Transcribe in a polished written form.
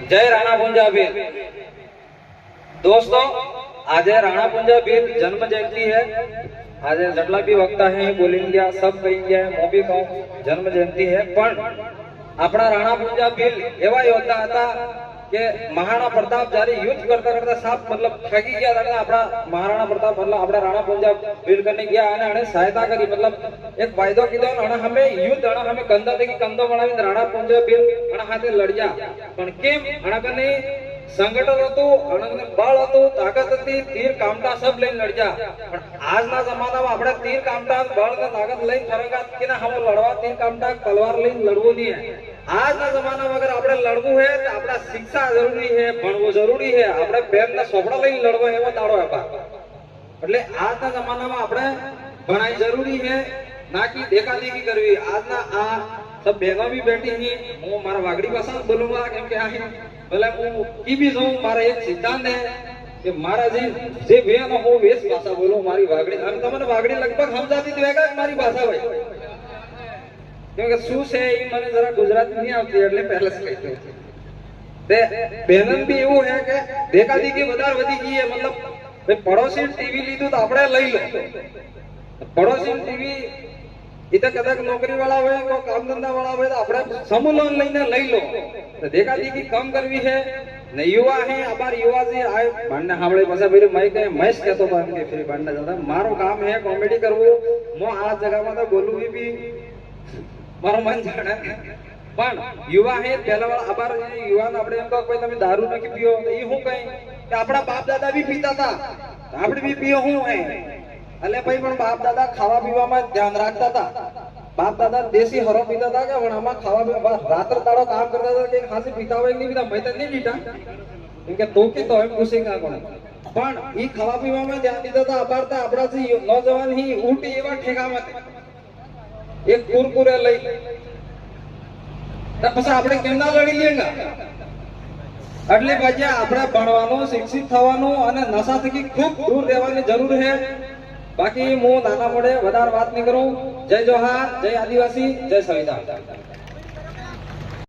जय राणा पुंजा वीर। दोस्तों आज राणा पुंजा वीर जन्म जयंती है। आज जटला भी वक्ता है बोलेंगे सब कहेंगे मैं भी कहूं जन्म जयंती है। पण अपना राणा पुंजा वीर एवा योद्धा था કે મહારાણા પ્રતાપ જ્યારે યુદ્ધ કરતા કરતા સાપ મતલબ ઠગી ગયા હતા આપણા મહારાણા પ્રતાપ મતલબ આપણા રાણા પુંજાબ વીર કરીને ગયા અને એને સહાયતા કરી મતલબ એક વાયદો કીધો અને અમે યુદ્ધ અને અમે કંદા થી કંદો બનાવીને રાણા પુંજાબ વીર અને હાથે લડ્યા। પણ કેમ અણકને સંગઠન હતું અણકને બળ હતું તાકાત હતી તીર કામટા સબ લઈને લડ્યા। પણ આજના જમાનામાં આપણે તીર કામટા બળ ને તાકાત લઈને ફરંગા કે ના હમ લડવા तीर कामटा तलवार लઈને લડવું नहीं है। आज ना जमाना में अगर આપણે લડવું है तो આપડા शिक्षा जरूरी है ભણવું जरूरी है। આપણે પેર ના સોપડા લઈને લડવો એવો દાડો આપા એટલે આજના જમાનામાં આપણે ભણાઈ जरूरी है ना कि દેખાદેખી કરવી। આજના આ सब बहनों भी बैठी ही હું મારા વાગડી ભાષા બોલુંગા કેમ કે આ ભલે હું કી भी जाऊं મારા એક સિદ્ધાંત है कि मारा जे बहन हो वेश भाषा बोलूं मारी वागड़ी અને તમને વાગડી લગભગ સમજાતી જ વેગા મારી ભાષા હોય क्योंकि शू से मैंने जरा गुजराती नहीं आती એટલે पहले से कहते ते बहनन भी એવું है કે દેખાદેખી વધારે વધી ગઈ है। मतलब भाई पड़ोसी टीवी લીધું તો આપણે લઈ લો पड़ोसी टीवी इतना कदाच नौकरी वाला હોય को काम धंधा वाला હોય तो આપણે समूह लोन લઈને લઈ लो। तो દેખાદેખી कम करवी है ने युवा है अबार युवा से आए भांडना हावड़े पासा फिर मैं कहे महेश कहतो बात के फिर भांडना ज्यादा मारो काम है कॉमेडी करवो मो आ जगह में तो बोलूं भी मारो मन जाने। पण युवा है पहला वाला अबार युवा ने આપણે એમ કહો કોઈ તમે દારૂ નથી પીઓ તો ઈ હું કઈ કે આપણા બાપ દાદા भी पीता था આપણે भी पीओ હું है એટલે ભાઈ પણ બાપ દાદા ખાવા પીવામાં ધ્યાન રાખતા હતા। बाप दादा देसी हरो पीता था क्या वणा खावा में रात्र दाड़ो काम करता था कि खासी पीता हुआ नहीं पीता मैं तो नहीं पीता इनके तो की तो हम पूछेगा कौन पण ई खावा पीवा में ध्यान देता था। अपारता अपना से नौजवान ही उल्टी एवा ठेका मत एक कुरकुरे लई तो પછી આપણે કેમ ના લડી લેંગા। એટલે ભાઈ આપણે ભણવાનું શિક્ષિત થવાનું અને નશાથી ખૂબ દૂર રહેવાની જરૂર છે। बाकी मु नाना मोड़े वधार बात नहीं करूं। जय जोहार, जय आदिवासी, जय संविधान।